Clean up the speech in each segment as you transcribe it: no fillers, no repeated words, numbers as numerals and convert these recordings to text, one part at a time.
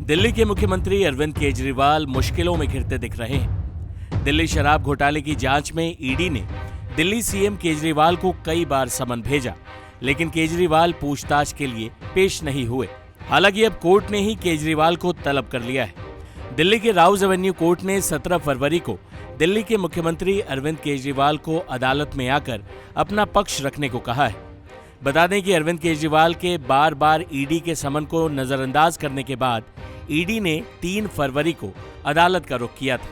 दिल्ली के मुख्यमंत्री अरविंद केजरीवाल मुश्किलों में घिरते दिख रहे हैं। दिल्ली शराब घोटाले की जांच में ईडी ने दिल्ली सीएम केजरीवाल को कई बार समन भेजा, लेकिन केजरीवाल पूछताछ के लिए पेश नहीं हुए। हालांकि अब कोर्ट ने ही केजरीवाल को तलब कर लिया है। दिल्ली के राउज एवेन्यू कोर्ट ने 17 फरवरी को दिल्ली के मुख्यमंत्री अरविंद केजरीवाल को अदालत में आकर अपना पक्ष रखने को कहा है। बता दें कि अरविंद केजरीवाल के बार बार ईडी के समन को नजरअंदाज करने के बाद ईडी ने 3 फरवरी को अदालत का रुख किया था।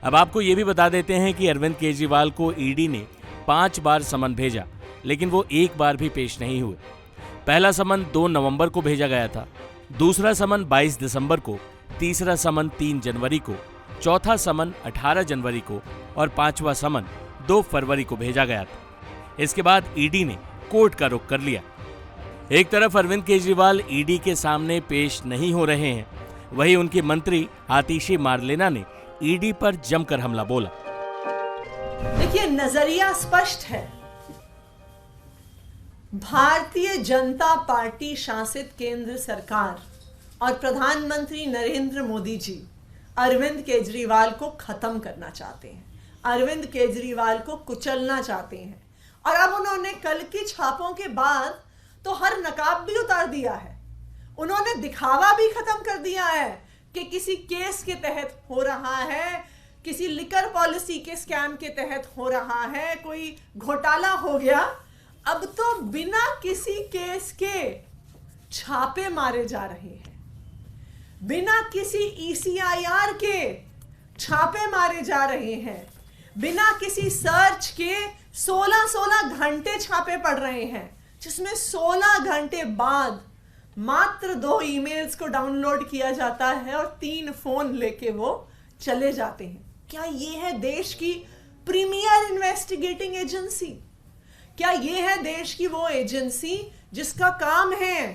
अब आपको ये भी बता देते हैं कि अरविंद केजरीवाल को ईडी ने 5 बार समन भेजा, लेकिन वो एक बार भी पेश नहीं हुए। पहला समन 2 नवंबर को भेजा गया था, दूसरा समन 22 दिसंबर को, तीसरा समन 3 जनवरी को, चौथा समन 18 जनवरी को और 5वां समन 2 फरवरी को भेजा गया था। इसके बाद ईडी ने कोर्ट का रुख कर लिया। एक तरफ अरविंद केजरीवाल ईडी के सामने पेश नहीं हो रहे हैं, वहीं उनकी मंत्री आतिशी मारलेना ने ईडी पर जमकर हमला बोला। देखिए, नजरिया स्पष्ट है। भारतीय जनता पार्टी शासित केंद्र सरकार और प्रधानमंत्री नरेंद्र मोदी जी अरविंद केजरीवाल को खत्म करना चाहते हैं, अरविंद केजरीवाल को कुचलना चाहते हैं। और अब उन्होंने कल की छापों के बाद तो हर नकाब भी उतार दिया है। उन्होंने दिखावा भी खत्म कर दिया है कि किसी केस के तहत हो रहा है, किसी लिकर पॉलिसी के स्कैम के तहत हो रहा है, कोई घोटाला हो गया। अब तो बिना किसी केस के छापे मारे जा रहे हैं, बिना किसी ECIR के छापे मारे जा रहे हैं, बिना किसी सर्च के 16 घंटे छापे पड़ रहे हैं, जिसमें 16 घंटे बाद मात्र 2 ईमेल्स को डाउनलोड किया जाता है और 3 फोन लेके वो चले जाते हैं। क्या ये है देश की प्रीमियर इन्वेस्टिगेटिंग एजेंसी? क्या ये है देश की वो एजेंसी जिसका काम है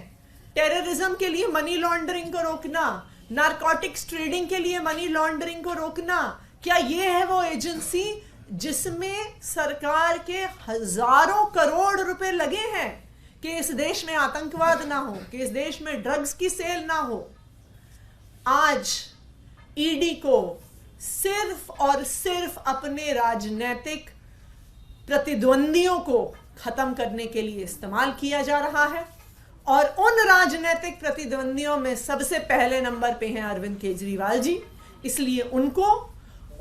टेररिज्म के लिए मनी लॉन्ड्रिंग को रोकना, नारकोटिक्स ट्रेडिंग के लिए मनी लॉन्ड्रिंग को रोकना? क्या ये है वो एजेंसी जिसमें सरकार के हजारों करोड़ रुपए लगे हैं कि इस देश में आतंकवाद ना हो, कि इस देश में ड्रग्स की सेल ना हो? आज ईडी को सिर्फ और सिर्फ अपने राजनीतिक प्रतिद्वंदियों को खत्म करने के लिए इस्तेमाल किया जा रहा है। और उन राजनीतिक प्रतिद्वंदियों में सबसे पहले नंबर पे हैं अरविंद केजरीवाल जी। इसलिए उनको,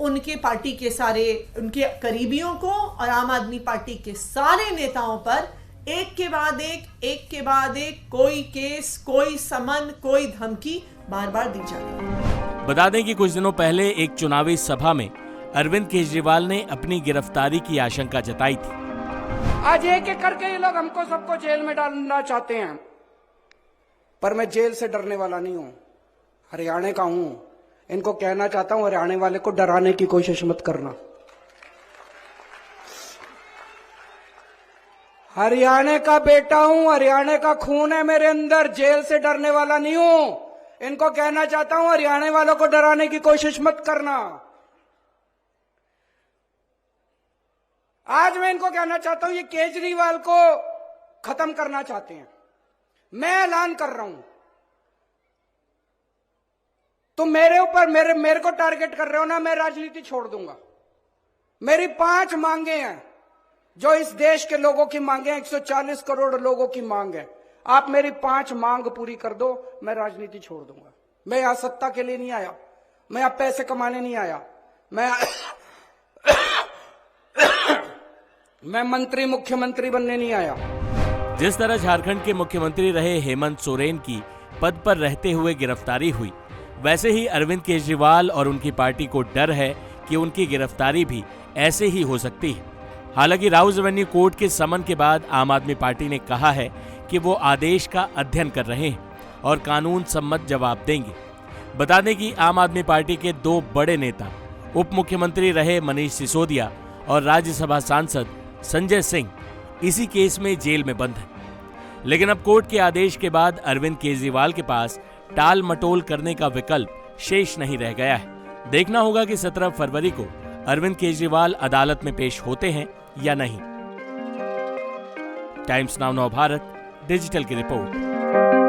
उनके पार्टी के सारे उनके करीबियों को और आम आदमी पार्टी के सारे नेताओं पर एक के बाद एक कोई केस, कोई समन, कोई धमकी बार बार दी जा रही है। बता दें कि कुछ दिनों पहले एक चुनावी सभा में अरविंद केजरीवाल ने अपनी गिरफ्तारी की आशंका जताई थी। आज एक एक करके ये लोग हमको सबको जेल में डालना चाहते हैं, पर मैं जेल से डरने वाला नहीं हूं, हरियाणा का हूं। इनको कहना चाहता हूं, हरियाणा वाले को डराने की कोशिश मत करना। हरियाणा का बेटा हूं, हरियाणा का खून है मेरे अंदर, जेल से डरने वाला नहीं हूं। इनको कहना चाहता हूं, हरियाणा वालों को डराने की कोशिश मत करना। आज मैं इनको कहना चाहता हूं, ये केजरीवाल को खत्म करना चाहते हैं। मैं ऐलान कर रहा हूं, तुम मेरे ऊपर मेरे को टारगेट कर रहे हो ना, मैं राजनीति छोड़ दूंगा। मेरी 5 मांगे हैं जो इस देश के लोगों की मांगे हैं, 140 करोड़ लोगों की मांग है। आप मेरी 5 मांग पूरी कर दो, मैं राजनीति छोड़ दूंगा। मैं यहां सत्ता के लिए नहीं आया, मैं यहां पैसे कमाने नहीं आया, मैं मंत्री मुख्यमंत्री बनने नहीं आया। जिस तरह झारखंड के मुख्यमंत्री रहे हेमंत सोरेन की पद पर रहते हुए गिरफ्तारी हुई, वैसे ही अरविंद केजरीवाल और उनकी पार्टी को डर है कि उनकी गिरफ्तारी भी ऐसे ही हो सकती है। हालांकि राउज एवेन्यू कोर्ट के समन के बाद आम आदमी पार्टी ने कहा है कि वो आदेश का अध्ययन कर रहे हैं और कानून सम्मत जवाब देंगे। बता दें कि आम आदमी पार्टी के 2 बड़े नेता, उप मुख्यमंत्री रहे मनीष सिसोदिया और राज्यसभा सांसद संजय सिंह, इसी केस में जेल में बंद हैं। लेकिन अब कोर्ट के आदेश के बाद अरविंद केजरीवाल के पास टाल मटोल करने का विकल्प शेष नहीं रह गया है। देखना होगा कि 17 फरवरी को अरविंद केजरीवाल अदालत में पेश होते हैं या नहीं। टाइम्स नाउ नव भारत डिजिटल की रिपोर्ट।